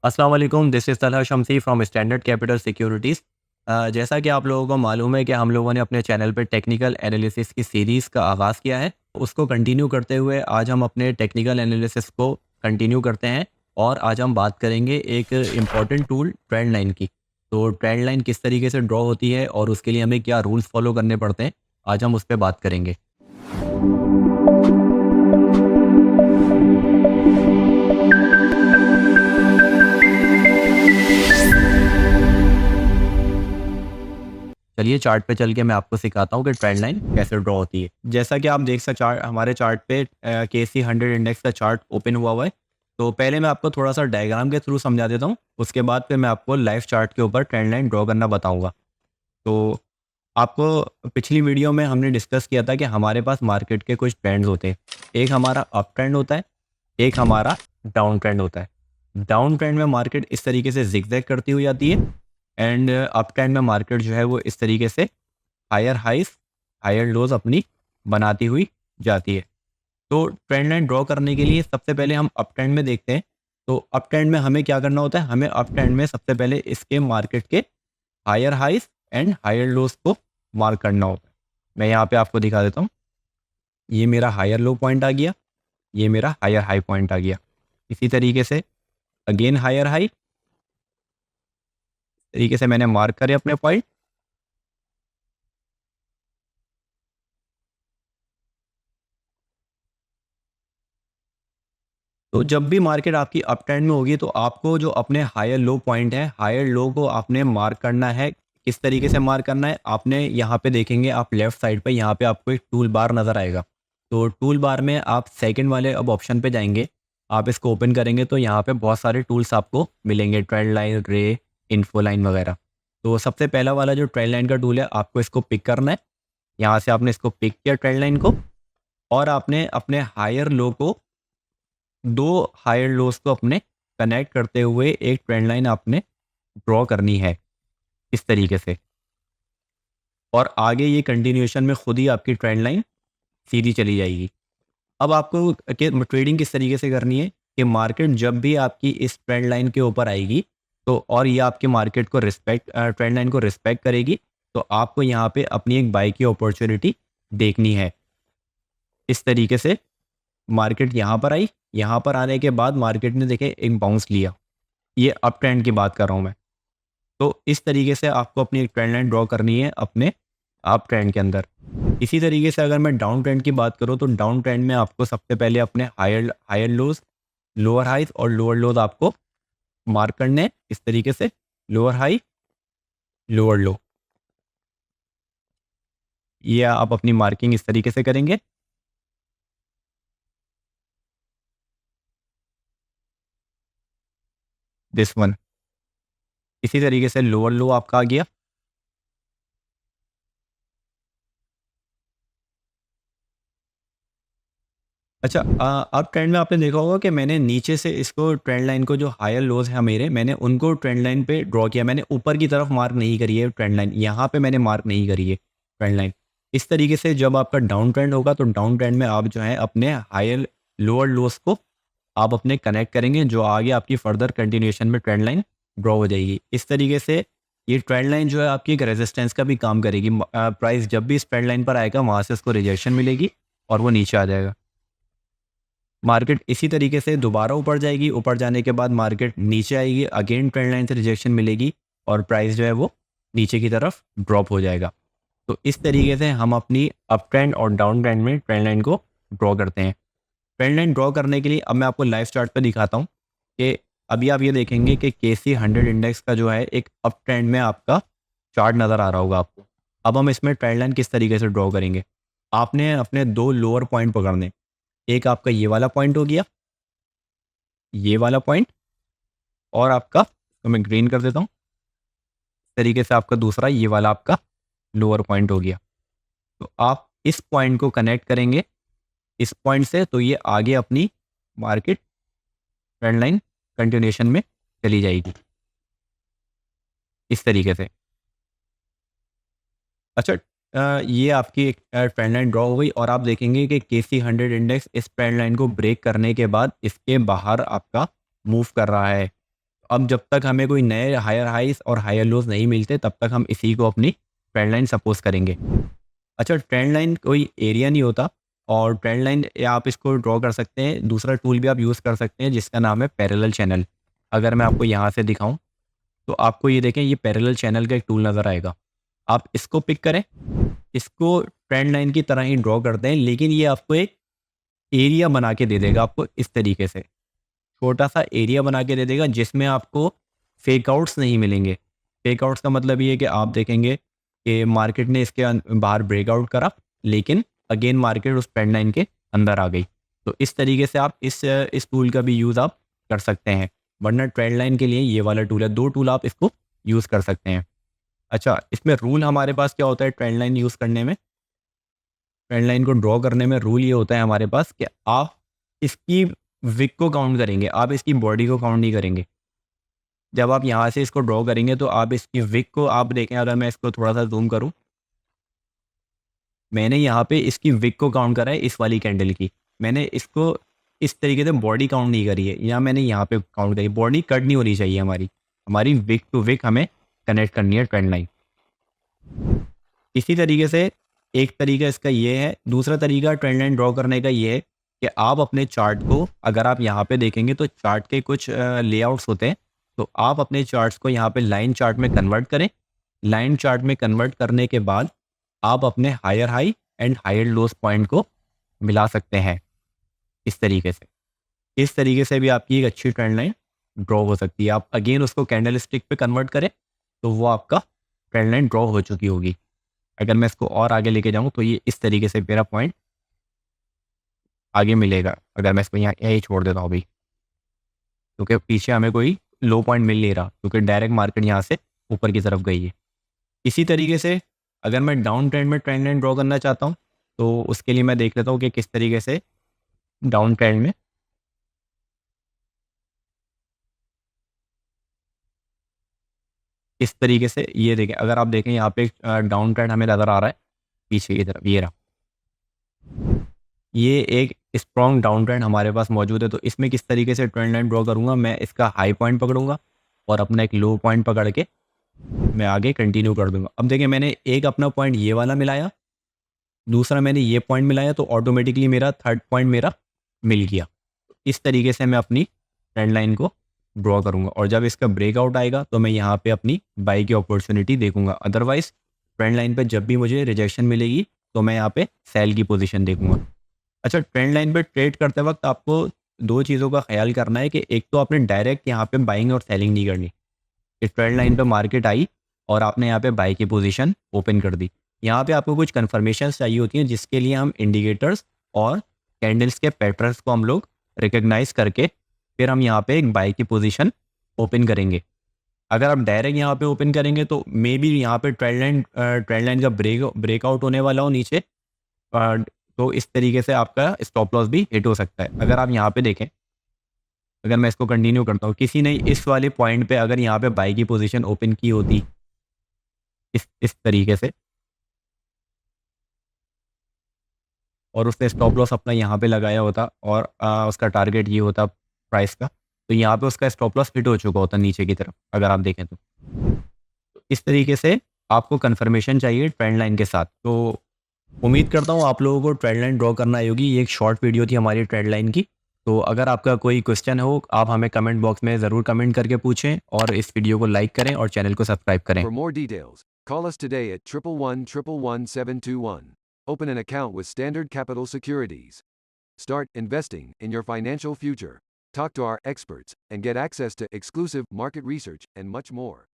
अस्सलाम वालेकुम, this is Talha Shamsi from standard capital securities. जैसा कि आप लोगों को मालूम है कि हम लोगों ने अपने चैनल पे टेक्निकल एनालिसिस की सीरीज़ का आगाज़ किया है। उसको कंटिन्यू करते हुए आज हम अपने टेक्निकल एनालिसिस को कंटिन्यू करते हैं और आज हम बात करेंगे एक इम्पॉर्टेंट टूल ट्रेंड लाइन की। तो ट्रेंड लाइन किस तरीके से ड्रॉ होती है और उसके लिए हमें क्या रूल्स फ़ॉलो करने पड़ते हैं, आज हम उस पे बात करेंगे। चलिए चार्ट पे चल के मैं आपको सिखाता हूँ कि ट्रेंड लाइन कैसे ड्रॉ होती है। जैसा कि आप देख सकते चार्ट हमारे चार्ट पे केसी 100 इंडेक्स का चार्ट ओपन हुआ है। तो पहले मैं आपको थोड़ा सा डायग्राम के थ्रू समझा देता हूँ, उसके बाद फिर मैं आपको लाइव चार्ट के ऊपर ट्रेंड लाइन ड्रॉ करना बताऊँगा। तो आपको पिछली वीडियो में हमने डिस्कस किया था कि हमारे पास मार्केट के कुछ ट्रेंड्स होते हैं। एक हमारा अप ट्रेंड होता है, एक हमारा डाउन ट्रेंड होता है। डाउन ट्रेंड में मार्केट इस तरीके से ज़िगज़ैग करती हुई आती है एंड अप ट्रेंड में मार्केट जो है वो इस तरीके से हायर हाइस, हायर लोज़ अपनी बनाती हुई जाती है। तो ट्रेंड लाइन ड्रॉ करने के लिए सबसे पहले हम अप ट्रेंड में देखते हैं। तो अप ट्रेंड में हमें क्या करना होता है? हमें अप ट्रेंड में सबसे पहले इसके मार्केट के हायर हाइस एंड हायर लोज़ को मार्क करना होता है। मैं यहाँ पे आपको दिखा देता हूँ। ये मेरा हायर लो पॉइंट आ गया, ये मेरा हायर हाई पॉइंट आ गया। इसी तरीके से अगेन हायर हाई, तरीके से मैंने मार्क करे अपने पॉइंट। तो जब भी मार्केट आपकी अप ट्रेंड में होगी तो आपको जो अपने हायर लो पॉइंट है, हायर लो को आपने मार्क करना है। किस तरीके से मार्क करना है? आपने यहाँ पे देखेंगे आप लेफ्ट साइड पे, यहाँ पे आपको एक टूल बार नज़र आएगा। तो टूल बार में आप सेकंड वाले अब ऑप्शन पे जाएँगे। आप इसको ओपन करेंगे तो यहाँ पे बहुत सारे टूल्स आपको मिलेंगे, ट्रेंड लाइन, रे, इन्फो लाइन वगैरह। तो सबसे पहला वाला जो ट्रेंड लाइन का टूल है, आपको इसको पिक करना है। यहाँ से आपने इसको पिक किया ट्रेंड लाइन को और आपने अपने हायर लो को, दो हायर लोज को अपने कनेक्ट करते हुए एक ट्रेंड लाइन आपने ड्रॉ करनी है इस तरीके से। और आगे ये कंटिन्यूएशन में खुद ही आपकी ट्रेंड लाइन सीधी चली जाएगी। अब आपको ट्रेडिंग किस तरीके से करनी है कि मार्केट जब भी आपकी इस ट्रेंड लाइन के ऊपर आएगी तो और ये आपके मार्केट को रिस्पेक्ट, ट्रेंड लाइन को रिस्पेक्ट करेगी, तो आपको यहाँ पे अपनी एक बाई की अपॉर्चुनिटी देखनी है। इस तरीके से मार्केट यहाँ पर आई, यहाँ पर आने के बाद मार्केट ने देखे एक बाउंस लिया। ये अप ट्रेंड की बात कर रहा हूँ मैं। तो इस तरीके से आपको अपनी एक ट्रेंड लाइन ड्रॉ करनी है अपने अप ट्रेंड के अंदर। इसी तरीके से अगर मैं डाउन ट्रेंड की बात करूँ तो डाउन ट्रेंड में आपको सबसे पहले अपने higher higher lows, lower highs और लोअर लोज आपको मार्क करने हैं इस तरीके से। लोअर हाई, लोअर लो, ये आप अपनी मार्किंग इस तरीके से करेंगे। This one. इसी तरीके से लोअर लो आपका आ गया। अच्छा, अब ट्रेंड में आपने देखा होगा कि मैंने नीचे से इसको ट्रेंड लाइन को, जो हायर लोज हैं मेरे, मैंने उनको ट्रेंड लाइन पे ड्रॉ किया। मैंने ऊपर की तरफ मार्क नहीं करी है ट्रेंड लाइन, यहाँ पे मैंने मार्क नहीं करी है ट्रेंड लाइन। इस तरीके से जब आपका डाउन ट्रेंड होगा तो डाउन ट्रेंड में आप जो है अपने हायर लोअर लोज को आप अपने कनेक्ट करेंगे, जो आगे आपकी फर्दर कंटिन्यूएशन में ट्रेंड लाइन ड्रॉ हो जाएगी। इस तरीके से ये ट्रेंड लाइन जो है आपकी एक रेजिस्टेंस का भी काम करेगी। प्राइस जब भी इस ट्रेंड लाइन पर आएगा वहाँ से उसको रिजेक्शन मिलेगी और वो नीचे आ जाएगा। मार्केट इसी तरीके से दोबारा ऊपर जाएगी, ऊपर जाने के बाद मार्केट नीचे आएगी, अगेन ट्रेंड लाइन से रिजेक्शन मिलेगी और प्राइस जो है वो नीचे की तरफ ड्रॉप हो जाएगा। तो इस तरीके से हम अपनी अप ट्रेंड और डाउन ट्रेंड में ट्रेंड लाइन को ड्रॉ करते हैं। ट्रेंड लाइन ड्रॉ करने के लिए अब मैं आपको लाइव चार्ट पे दिखाता हूँ कि अभी आप ये देखेंगे कि केसी 100 इंडेक्स का जो है एक अप ट्रेंड में आपका चार्ट नज़र आ रहा होगा आपको। अब हम इसमें ट्रेंड लाइन किस तरीके से ड्रॉ करेंगे? आपने अपने दो लोअर पॉइंट पकड़ने। एक आपका ये वाला पॉइंट हो गया, ये वाला पॉइंट, और आपका, तो मैं ग्रीन कर देता हूँ, इस तरीके से आपका दूसरा ये वाला आपका लोअर पॉइंट हो गया। तो आप इस पॉइंट को कनेक्ट करेंगे इस पॉइंट से, तो ये आगे अपनी मार्केट ट्रेंड लाइन कंटिन्यूएशन में चली जाएगी इस तरीके से। अच्छा, ये आपकी एक ट्रेंड लाइन ड्रॉ हो गई और आप देखेंगे कि केसी 100 इंडेक्स इस ट्रेंड लाइन को ब्रेक करने के बाद इसके बाहर आपका मूव कर रहा है। अब जब तक हमें कोई नए हायर हाइस और हायर लोज नहीं मिलते तब तक हम इसी को अपनी ट्रेंड लाइन सपोज करेंगे। अच्छा, ट्रेंड लाइन कोई एरिया नहीं होता, और ट्रेंड लाइन या आप इसको ड्रॉ कर सकते हैं, दूसरा टूल भी आप यूज़ कर सकते हैं जिसका नाम है पैरेलल चैनल। अगर मैं आपको यहाँ से दिखाऊं तो आपको ये देखें, ये पैरेलल चैनल का एक टूल नज़र आएगा। आप इसको पिक करें, इसको ट्रेंड लाइन की तरह ही ड्रॉ करते हैं, लेकिन ये आपको एक एरिया बना के दे देगा आपको इस तरीके से, छोटा सा एरिया बना के दे देगा जिसमें आपको फेक आउट्स नहीं मिलेंगे। फेक आउट्स का मतलब ये है कि आप देखेंगे कि मार्केट ने इसके बाहर ब्रेकआउट करा, लेकिन अगेन मार्केट उस ट्रेंड लाइन के अंदर आ गई। तो इस तरीके से आप इस टूल का भी यूज़ आप कर सकते हैं, वरना ट्रेंड लाइन के लिए ये वाला टूल है। दो टूल आप इसको यूज़ कर सकते हैं। अच्छा, इसमें रूल हमारे पास क्या होता है ट्रेंड लाइन यूज़ करने में? ट्रेंड लाइन को ड्रॉ करने में रूल ये होता है हमारे पास कि आप इसकी विक को काउंट करेंगे, आप इसकी बॉडी को काउंट नहीं करेंगे। जब आप यहाँ से इसको ड्रॉ करेंगे तो आप इसकी विक को आप देखें, अगर मैं इसको थोड़ा सा जूम करूँ, मैंने यहाँ पे इसकी विक को काउंट करा है इस वाली कैंडल की। मैंने इसको इस तरीके से बॉडी काउंट नहीं करी है, या मैंने यहाँ पे काउंट करी। बॉडी कट नहीं होनी चाहिए हमारी, हमारी विक टू विक हमें कनेक्ट करनी है ट्रेंड लाइन। इसी तरीके से एक तरीका इसका ये है, दूसरा तरीका ट्रेंड लाइन ड्रॉ करने का ये है कि आप अपने चार्ट को, अगर आप यहाँ पे देखेंगे तो चार्ट के कुछ लेआउट्स होते हैं, तो आप अपने चार्ट्स को यहाँ पे लाइन चार्ट में कन्वर्ट करें। लाइन चार्ट में कन्वर्ट करने के बाद आप अपने higher high and higher lows point को मिला सकते हैं इस तरीके से। इस तरीके से भी आपकी एक अच्छी ट्रेंड लाइन ड्रॉ हो सकती है। आप अगेन उसको कैंडल स्टिक पे कन्वर्ट करें तो वो आपका ट्रेंड लाइन ड्रॉ हो चुकी होगी। अगर मैं इसको और आगे लेके जाऊँ तो ये इस तरीके से मेरा पॉइंट आगे मिलेगा। अगर मैं इसको यहाँ यही छोड़ देता हूँ अभी, क्योंकि पीछे हमें कोई लो पॉइंट मिल नहीं रहा, क्योंकि डायरेक्ट मार्केट यहाँ से ऊपर की तरफ गई है। इसी तरीके से अगर मैं डाउन ट्रेंड में ट्रेंड लाइन ड्रॉ करना चाहता हूँ तो उसके लिए मैं देख लेता हूँ कि किस तरीके से डाउन ट्रेंड में इस तरीके से, ये देखें, अगर आप देखें यहाँ पे डाउन ट्रेंड हमें नज़र आ रहा है पीछे की तरफ, ये रहा, ये एक स्ट्रॉन्ग डाउन ट्रेंड हमारे पास मौजूद है। तो इसमें किस तरीके से ट्रेंड लाइन ड्रॉ करूँगा, मैं इसका हाई पॉइंट पकड़ूंगा और अपना एक लो पॉइंट पकड़ के मैं आगे कंटिन्यू कर दूंगा। अब देखिए, मैंने एक अपना पॉइंट ये वाला मिलाया, दूसरा मैंने ये पॉइंट मिलाया, तो ऑटोमेटिकली मेरा थर्ड पॉइंट मेरा मिल गया। इस तरीके से मैं अपनी ट्रेंड लाइन को ड्रॉ करूंगा, और जब इसका ब्रेकआउट आएगा तो मैं यहाँ पे अपनी बाई की अपॉर्चुनिटी देखूंगा। अदरवाइज ट्रेंड लाइन पे जब भी मुझे रिजेक्शन मिलेगी तो मैं यहाँ पे सेल की पोजीशन देखूंगा। अच्छा, ट्रेंड लाइन पे ट्रेड करते वक्त आपको दो चीज़ों का ख्याल करना है कि एक तो आपने डायरेक्ट यहाँ पे बाइंग और सेलिंग नहीं करनी। इस ट्रेंड लाइन पे मार्केट आई और आपने यहाँ पे बाई की पोजीशन ओपन कर दी, यहाँ पे आपको कुछ कन्फर्मेशन चाहिए होती हैं, जिसके लिए हम इंडिकेटर्स और कैंडल्स के पैटर्न्स को हम लोग रिकग्नाइज करके फिर हम यहाँ पे एक बाई की पोजीशन ओपन करेंगे। अगर आप डायरेक्ट यहाँ पे ओपन करेंगे तो मे बी यहाँ पे ट्रेंड लाइन का ब्रेकआउट होने वाला हो नीचे, तो इस तरीके से आपका स्टॉप लॉस भी हिट हो सकता है। अगर आप यहाँ पे देखें, अगर मैं इसको कंटिन्यू करता हूँ, किसी ने इस वाले पॉइंट पे अगर यहाँ पे बाई की पोजीशन ओपन की होती इस तरीके से, और उसने स्टॉप लॉस अपना यहाँ पे लगाया होता और उसका टारगेट ये होता प्राइस का, तो यहाँ पे उसका स्टॉप लॉस हिट हो चुका होता नीचे की तरफ, अगर आप देखें तो। इस तरीके से आपको कंफर्मेशन चाहिए ट्रेंड लाइन के साथ। तो उम्मीद करता हूँ आप लोगों को ट्रेंड लाइन ड्रॉ करना आई होगी। ये एक शॉर्ट वीडियो थी हमारी ट्रेंड लाइन की। तो अगर आपका कोई क्वेश्चन हो, आप हमें कमेंट बॉक्स में ज़रूर कमेंट करके पूछें, और इस वीडियो को लाइक करें और चैनल को सब्सक्राइब करें। For more details, call us today at 111-111-721. Open an account with Standard Capital Securities. Start investing in your financial future. Talk to our experts and get access to exclusive market research and much more.